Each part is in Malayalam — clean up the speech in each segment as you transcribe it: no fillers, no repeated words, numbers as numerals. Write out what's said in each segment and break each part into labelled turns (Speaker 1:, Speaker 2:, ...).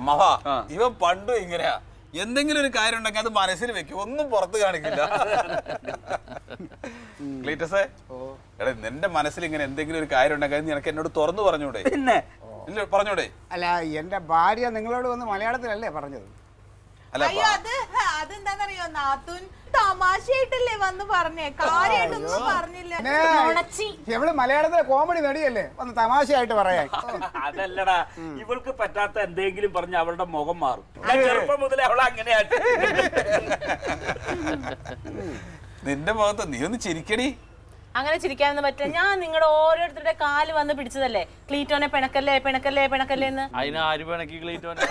Speaker 1: അമ്മവാ ഇവൻ പണ്ടും ഇങ്ങനെയാ. എന്തെങ്കിലും ഒരു കാര്യം ഉണ്ടെങ്കിൽ അത് മനസ്സിൽ വെക്കും, ഒന്നും പുറത്ത് കാണിക്കില്ല. ക്ലീറ്റസേ, എടാ നിന്റെ മനസ്സിൽ ഇങ്ങനെ എന്തെങ്കിലും ഒരു കാര്യം ഉണ്ടെങ്കിൽ നിനക്ക് എന്നോട് തുറന്നു പറഞ്ഞൂടെ?
Speaker 2: പിന്നെ
Speaker 1: പറഞ്ഞൂടെ?
Speaker 3: അല്ല, എന്റെ ഭാര്യ നിങ്ങളോട് വന്ന് മലയാളത്തിലല്ലേ പറഞ്ഞത്?
Speaker 4: അയ്യോ അതെന്താന്നറിയോ, നാത്തൂൻ തമാശയായിട്ടല്ലേ വന്ന് പറഞ്ഞേ, കാര്യമായിട്ടൊന്നും പറഞ്ഞില്ല.
Speaker 3: ഇവള് മലയാളത്തിലെ കോമഡി നടിയല്ലേ, വന്ന് തമാശയായിട്ട് പറയാൻ.
Speaker 2: അതല്ലടാ, ഇവൾക്ക് പറ്റാത്ത എന്തെങ്കിലും പറഞ്ഞ് അവളുടെ മുഖം മാറും. ഞാൻ ചെറുപ്പം മുതലേ അവളെ അങ്ങനെയായിട്ട്.
Speaker 1: നിന്റെ മുഖത്ത് നീ ഒന്ന് ചിരിക്കടി.
Speaker 5: അങ്ങനെ ചിരിക്കാനൊന്നും പറ്റില്ല. ഞാൻ നിങ്ങളുടെ ഓരോരുത്തരുടെ കാല് വന്ന് പിടിച്ചതല്ലേ, ക്ലീറ്റോനെ പിണക്കല്ലേ പിണക്കല്ലേ പിണക്കല്ലേ എന്ന്.
Speaker 6: അതിന് ആര് പിണക്കി ക്ലീറ്റോനെ?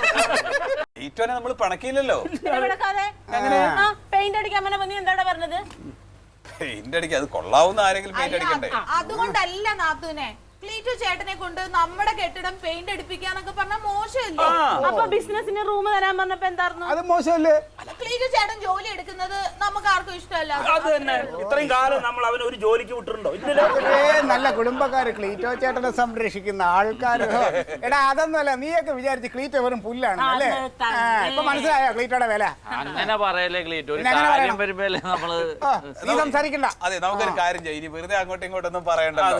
Speaker 1: ക്ലീറ്റോനെ നമ്മൾ പിണക്കിയില്ലല്ലോ.
Speaker 5: പിണക്കാതെ പെയിന്റ് അടിക്കാൻ നീ എന്താ പറഞ്ഞത്?
Speaker 1: പെയിന്റ് അടിക്കാൻ അത് കൊള്ളാവുന്ന ആരെങ്കിലും പെയിന്റ് അടിക്കണ്ടേ?
Speaker 4: അതുകൊണ്ടല്ല നാത്തൂനെ, ക്ലീറ്റോ ചേട്ടനെ കൊണ്ട് നമ്മുടെ കെട്ടിടം പെയിന്റ് അടിപ്പിക്കാന്നൊക്കെ പറഞ്ഞാൽ മോശമല്ലേ?
Speaker 5: അപ്പൊ ബിസിനസിന് റൂം തരാൻ പറഞ്ഞപ്പോ എന്തായിരുന്നു?
Speaker 3: അത് മോശമല്ലേ?
Speaker 4: ക്ലീറ്റോ ചേട്ടൻ ജോലി എടുക്കുന്നത് നമുക്ക് ആർക്കും ഇഷ്ടമല്ല.
Speaker 2: അത് തന്നെ, ഇത്രയും കാലം നമ്മൾ അവന് ഒരു ജോലിക്ക് വിട്ടിട്ടുണ്ടോ?
Speaker 3: നല്ല കുടുംബക്കാര്, ക്ലീറ്റോ ചേട്ടനെ സംരക്ഷിക്കുന്ന ആൾക്കാര്. എടാ അതൊന്നുമല്ല, നീയൊക്കെ വിചാരിച്ച് ക്ലീറ്റോ വെറും പുല്ലാണ് അല്ലേ? ഇപ്പൊ മനസ്സിലായോ ക്ലീറ്റോയുടെ വില?
Speaker 6: അങ്ങനെ പറയല്ലേ ക്ലീറ്റോ, ഒരു കാര്യം വരുമ്പോഴല്ലേ നമ്മള്.
Speaker 3: നീ സംസാരിക്കണ്ട.
Speaker 1: അതെ, നമുക്കൊരു കാര്യം ചെയ്യാം, ഇനി വെറുതെ അങ്ങോട്ടും ഇങ്ങോട്ടൊന്നും പറയണ്ടല്ലോ.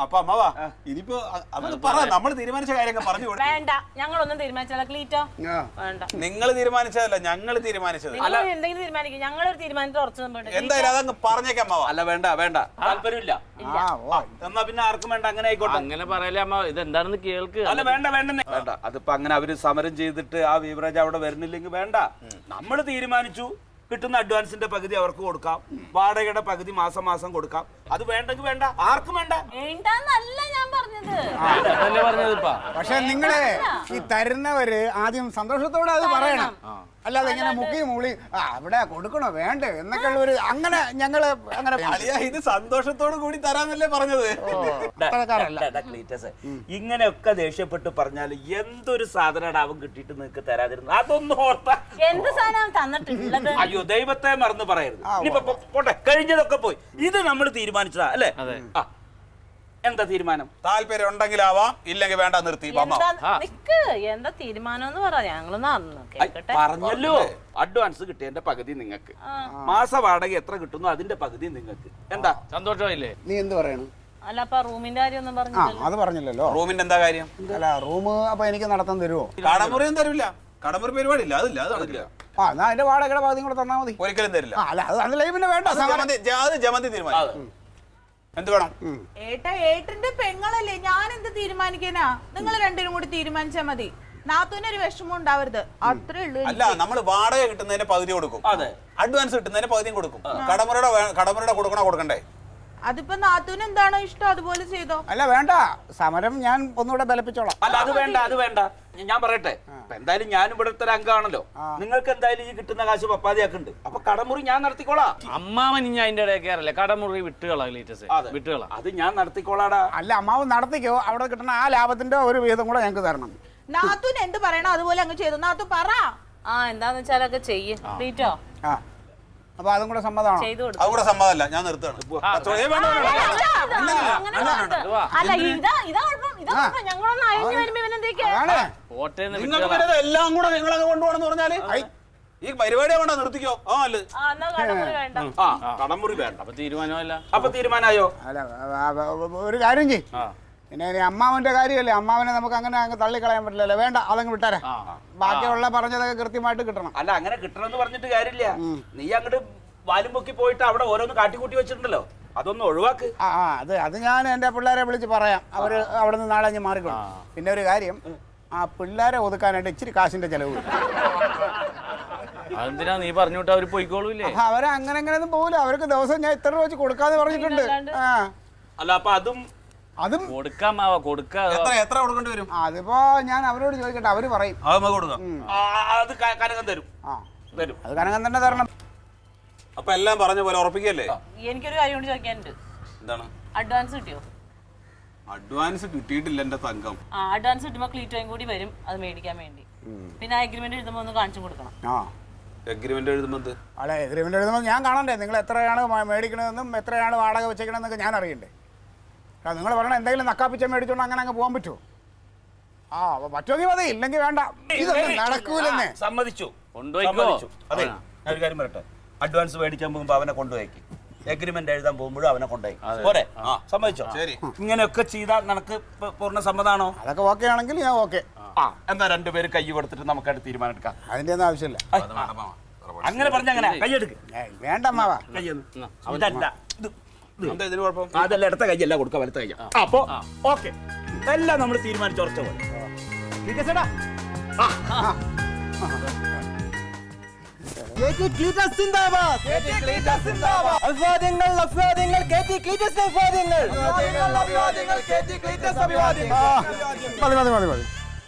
Speaker 1: അപ്പൊ അമ്മവാ, ഇനിയിപ്പോ അത് പറ, നമ്മൾ തീരുമാനിച്ച കാര്യങ്ങൾ പറഞ്ഞു കൊടുക്കും.
Speaker 5: വേണ്ട, ഞങ്ങളൊന്നും തീരുമാനിച്ചല്ല ക്ലീറ്റോ, വേണ്ട.
Speaker 1: നിങ്ങൾ തീരുമാനിച്ചതല്ല, ഞങ്ങൾ തീരുമാനിച്ചത്.
Speaker 5: എന്തെങ്കിലും തീരുമാനിക്കും, ഞങ്ങളൊരു തീരുമാനത്തിൽ ഉറച്ചു.
Speaker 1: എന്തായാലും അതങ്ങ് പറഞ്ഞേക്കാം അമ്മവാ.
Speaker 2: അല്ല വേണ്ട വേണ്ട, താല്പര്യമില്ല. എന്നാ പിന്നെ ആർക്കും വേണ്ട, അങ്ങനെ ആയിക്കോട്ടെ.
Speaker 6: അങ്ങനെ പറയല്ലേ അമ്മ, ഇത് എന്താണെന്ന് കേൾക്ക്.
Speaker 2: അല്ല വേണ്ട വേണ്ട വേണ്ട, അതിപ്പോ അങ്ങനെ അവര് സമരം ചെയ്തിട്ട് ആ ബീവറേജ് അവിടെ വരുന്നില്ലെങ്കിൽ വേണ്ട. നമ്മൾ തീരുമാനിച്ചു, കിട്ടുന്ന അഡ്വാൻസിന്റെ പകുതി അവർക്ക് കൊടുക്കാം, വാടകയുടെ പകുതി മാസം മാസം കൊടുക്കാം. അത് വേണ്ടെങ്കിൽ വേണ്ട, ആർക്കും വേണ്ട.
Speaker 5: വേണ്ടെന്നല്ല ഞാൻ പറഞ്ഞത്.
Speaker 3: പക്ഷെ നിങ്ങളെ ഈ തരുന്നവര് ആദ്യം സന്തോഷത്തോടെ അത് പറയണം. അല്ലാതെ ഇങ്ങനെ മുക്കി മൂളി അവിടെ കൊടുക്കണോ വേണ്ട എന്നൊക്കെ ഉള്ളൊരു അങ്ങനെ ഞങ്ങള് അങ്ങനെ
Speaker 1: ഇത് സന്തോഷത്തോടു കൂടി തരാന്നല്ലേ പറഞ്ഞത്.
Speaker 2: ഇങ്ങനെയൊക്കെ ദേഷ്യപ്പെട്ട് പറഞ്ഞാൽ എന്തൊരു സാധനമാണ് അവൻ കിട്ടിയിട്ട് നിനക്ക് തരാതിരുന്നത്, അതൊന്നും ഓർത്താ.
Speaker 5: എന്ത് സാധനം തന്നിട്ടുള്ളത്?
Speaker 2: അയ്യോ ദൈവത്തെ മറന്ന് പറയരുത്. ഇനിയിപ്പോ പോട്ടെ, കഴിഞ്ഞതൊക്കെ പോയി. ഇത് നമ്മൾ തീരുമാനിച്ചതാ അല്ലേ? എന്താ തീരുമാനം?
Speaker 1: താല്പര്യം ഉണ്ടെങ്കിലാവാം, ഇല്ലെങ്കിൽ വേണ്ട, നിർത്തി.
Speaker 5: എന്താ തീരുമാനം എന്ന് പറ, ഞങ്ങളൊന്ന് കേൾക്കട്ടെ.
Speaker 2: പറഞ്ഞല്ലോ, അഡ്വാൻസ് കിട്ടിയതിന്റെ പകുതി നിങ്ങൾക്ക്, മാസ വാടക എത്ര കിട്ടുന്നു അതിന്റെ പകുതി നിങ്ങൾക്ക്. എന്താ
Speaker 6: സന്തോഷമായില്ലേ?
Speaker 3: നീ എന്ത് പറയണം?
Speaker 5: അല്ല അപ്പൊ റൂമിന്റെ കാര്യം ഒന്നും പറഞ്ഞില്ല.
Speaker 3: അത് പറഞ്ഞില്ലല്ലോ.
Speaker 1: റൂമിന്റെ എന്താ കാര്യം?
Speaker 3: അല്ല റൂം അപ്പൊ എനിക്ക് നടത്താൻ തരുമോ?
Speaker 1: കടമുറിയും തരില്ല, കടമുറി പരിപാടി ഇല്ല, അതില്ല, അത് നടക്കില്ല.
Speaker 3: എന്നാ അതിന്റെ വാടകയുടെ പകുതി കൂടെ തന്നാ മതി.
Speaker 1: ഒരിക്കലും തരില്ല.
Speaker 3: അല്ല അത് പിന്നെ വേണ്ട,
Speaker 1: ജമന്തി തീരുമാനം. എന്ത് വേണം?
Speaker 4: ഏട്ടന്റെ പെങ്ങളല്ലേ, ഞാൻ എന്ത് തീരുമാനിക്കാനാ? നിങ്ങൾ രണ്ടിനും കൂടി തീരുമാനിച്ചാ മതി. നാത്തൂനൊരു വിഷമം ഉണ്ടാവരുത്, അത്രേ ഉള്ളൂ.
Speaker 1: അല്ല, നമ്മള് വാടക കിട്ടുന്നതിന്റെ പകുതി കൊടുക്കും, അഡ്വാൻസ് കിട്ടുന്നതിന്റെ പകുതിയും കൊടുക്കും. കടമുറയുടെ കൊടുക്കണോ കൊടുക്കണ്ടേ?
Speaker 4: അതിപ്പോ നാത്തൂന് എന്താണോ ഇഷ്ടം അതുപോലെ ചെയ്തോ.
Speaker 3: അല്ല വേണ്ട, സമരം ഞാൻ ഒന്നുകൂടെ ബലപ്പിച്ചോളാം.
Speaker 2: അല്ല അത് വേണ്ട, അത് വേണ്ട. ഞാൻ പറയട്ടെ, എന്തായാലും ഞാൻ ഇവിടുത്തെ ഒരു അംഗമാണല്ലോ. നിങ്ങൾക്ക് എന്തായാലും ഈ കിട്ടുന്ന കാശ് പപ്പാതിയാക്കുന്നുണ്ട്, അപ്പൊ കടമുറി ഞാൻ നടത്തിക്കോളാം.
Speaker 6: അമ്മാവൻ ഇനി അതിന്റെ ഇടയിൽ കയറല്ലേ, കടമുറി വിട്ടുകളാ ക്ലീറ്റസ്, വിട്ടുകളാ.
Speaker 2: അത് ഞാൻ നടത്തിക്കോളാടാ.
Speaker 3: അല്ല അമ്മാവ് നടത്തിക്കോ, അവിടെ കിട്ടുന്ന ആ ലാഭത്തിന്റെ ഒരു വിഹിതം കൂടെ ഞങ്ങൾക്ക് തരണം.
Speaker 4: നാത്തൂന് എന്ത് പറയണോ അതുപോലെ അങ്ങ് ചെയ്തു. നാത്തു പറ.
Speaker 5: എന്താന്ന് വെച്ചാലൊക്കെ ചെയ്യും ക്ലീറ്റോ.
Speaker 3: അപ്പൊ അതും കൂടെ സമ്മതമാണോ?
Speaker 1: അതുകൂടെ സമ്മതമല്ല, ഞാൻ നിർത്തുകയാണ്. എല്ലാം കൂടെ നിങ്ങളങ്ങ് കൊണ്ടുപോകണമെന്ന് പറഞ്ഞാല് ഈ പരിപാടി വേണ്ട, നിർത്തിക്കോ.
Speaker 2: കടമുറി വേണ്ട.
Speaker 6: അപ്പൊ തീരുമാനമല്ല.
Speaker 2: അപ്പൊ തീരുമാനമായോ?
Speaker 3: അല്ല ഒരു കാര്യം ചെയ്യും, പിന്നെ അമ്മാവന്റെ കാര്യമല്ലേ, അമ്മാവനെ നമുക്ക് അങ്ങനെ അങ്ങ് തള്ളിക്കളയാൻ പറ്റില്ലല്ലോ. വേണ്ട, അതങ്ങ് വിട്ടാരെ. ബാക്കിയുള്ള പറഞ്ഞതൊക്കെ കൃത്യമായിട്ട് കിട്ടണം.
Speaker 2: അല്ല അങ്ങനെ കിട്ടണമെന്ന് പറഞ്ഞിട്ട് കാര്യമില്ല. നീ അങ്ങോട്ട് വാലും പൊക്കി പോയിട്ട് അവിടെ ഓരോന്ന് കാട്ടിക്കൂട്ടി വെച്ചിട്ടുണ്ടല്ലോ, അതൊന്നും ഒഴിവാക്ക്.
Speaker 3: അത് ഞാൻ എന്റെ പിള്ളേരെ വിളിച്ച് പറയാം, അവര് അവിടെ നിന്ന് നാളെ ഞാൻ മാറിക്കോളും. പിന്നെ ഒരു കാര്യം, ആ പിള്ളേരെ ഒതുക്കാനായിട്ട് ഇച്ചിരി കാശിന്റെ ചെലവ്.
Speaker 6: അതെന്തിനാ നീ പറഞ്ഞോട്ട് അവര് പോയിക്കോളൂല്ലേ?
Speaker 3: അവരെ അങ്ങനെ അങ്ങനെയൊന്നും പോകില്ല, അവർക്ക് ദിവസം ഞാൻ ഇത്ര രൂപ വെച്ച് കൊടുക്കാന്ന് പറഞ്ഞിട്ടുണ്ട്.
Speaker 2: അല്ല അപ്പൊ അതും
Speaker 6: കൊടുക്കാം,
Speaker 1: എത്ര കൊടുക്കേണ്ടി വരും?
Speaker 3: അതിപ്പോ ഞാൻ അവരോട് ചോദിക്കട്ടെ, അവര് പറയും.
Speaker 2: അത് കനകം തരും.
Speaker 3: അത് കനകം തന്നെ തരണം.
Speaker 1: അപ്പൊ എല്ലാം പറഞ്ഞ പോലെ ഉറപ്പിക്കല്ലേ?
Speaker 5: എനിക്കൊരു കാര്യം കൊണ്ട് ചോദിക്കാനുണ്ട്.
Speaker 1: എന്താണ്?
Speaker 5: അഡ്വാൻസ് കിട്ടിയോ?
Speaker 1: അഡ്വാൻസ് കിട്ടിയിട്ടില്ല എന്റെ തങ്കം.
Speaker 5: അഡ്വാൻസ് കിട്ടുമ്പോ ക്ലീറ്റോയും കൂടി വരും അത് മേടിക്കാൻ വേണ്ടി. പിന്നെ അഗ്രിമെന്റ് എഴുതുമ്പോ ഒന്ന് കാണിച്ചു കൊടുക്കണം.
Speaker 1: എഗ്രിമെന്റ് എഴുതുമ്പോ
Speaker 3: അല്ല, എഗ്രിമെന്റ് എഴുതുമ്പോൾ ഞാൻ കാണണ്ടേ നിങ്ങൾ എത്രയാണ് മേടിക്കണതെന്നും എത്രയാണ് വാടക വെച്ചേക്കണമെന്നൊക്കെ ഞാൻ അറിയണ്ടേ. നിങ്ങൾ പറയണ എന്തെങ്കിലും നക്കാപ്പിച്ച മേടിച്ചോണ്ട് അങ്ങനെ അങ്ങ് പോകാൻ പറ്റുമോ? പറ്റുമെങ്കിൽ മതി, ഇല്ലെങ്കിൽ വേണ്ട. ഇതൊന്നും നടക്കൂലെന്നേ.
Speaker 2: സമ്മതിച്ചു.
Speaker 6: കൊണ്ടുപോയിക്കോ.
Speaker 2: സമ്മതിച്ചു. അതെ, ഞാൻ ഒരു കാര്യം പറയട്ടെ, അഡ്വാൻസ് മേടിക്കാൻ പോകുമ്പോ അവനെ കൊണ്ടുപോയേക്ക്, എഗ്രിമെന്റ് എഴുതാൻ പോകുമ്പോഴും അവനെ കൊണ്ടുപോയി പോരെ. സമ്മതിച്ചോ?
Speaker 1: ശരി.
Speaker 2: ഇങ്ങനെയൊക്കെ ചെയ്താൽ നിനക്ക് പൂർണ്ണ സമ്മതാണോ?
Speaker 3: അതൊക്കെ ഓക്കെ ആണെങ്കിൽ ഞാൻ ഓക്കെ.
Speaker 2: എന്നാ രണ്ടുപേരും കൈ കൊടുത്തിട്ട് നമുക്കായിട്ട് തീരുമാനം എടുക്കാം.
Speaker 3: അതിന്റെ ഒന്നും ആവശ്യമില്ല.
Speaker 2: അങ്ങനെ പറഞ്ഞ അങ്ങനെ കൈയെടുക്ക്.
Speaker 3: വേണ്ട അമ്മാവാ.
Speaker 2: കൈയൊന്ന് ഇതല്ല,
Speaker 1: എന്താ ഇതിന് കുഴപ്പം?
Speaker 2: അതല്ല, ഇടത്ത കൈയല്ല കൊടുക്കുക, വലത്ത കൈ. അപ്പൊ ഓക്കെ, എല്ലാം നമ്മൾ തീരുമാനിച്ച ഉറച്ച പോലെ.
Speaker 3: മതി.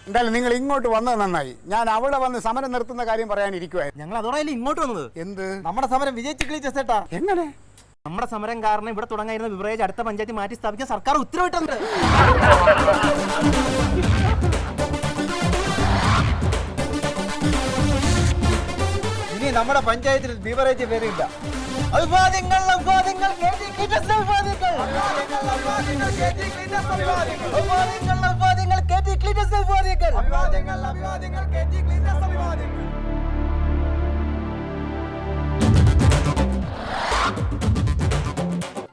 Speaker 3: എന്തായാലും നിങ്ങൾ ഇങ്ങോട്ട് വന്നത് നന്നായി. ഞാൻ അവിടെ വന്ന് സമരം നിർത്തുന്ന കാര്യം പറയാനിരിക്കുവായിരുന്നു.
Speaker 7: ഞങ്ങൾ അതോടെയല്ലേ ഇങ്ങോട്ട് വന്നത്.
Speaker 3: എന്ത്?
Speaker 7: നമ്മുടെ സമരം വിജയിച്ച് ക്ലീറ്റസേട്ടാ.
Speaker 3: എങ്ങനെ?
Speaker 7: നമ്മുടെ സമരം കാരണം ഇവിടെ തുടങ്ങായിരുന്ന ബിവറേജ് അടുത്ത പഞ്ചായത്ത് മാറ്റി സ്ഥാപിക്കാൻ സർക്കാർ ഉത്തരവിട്ടുണ്ട്. ഇനി നമ്മുടെ പഞ്ചായത്തിൽ ബിവറേജ് വരില്ല. അഭിവാദ്യങ്ങൾ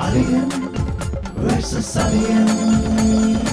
Speaker 8: Alien versus Alien.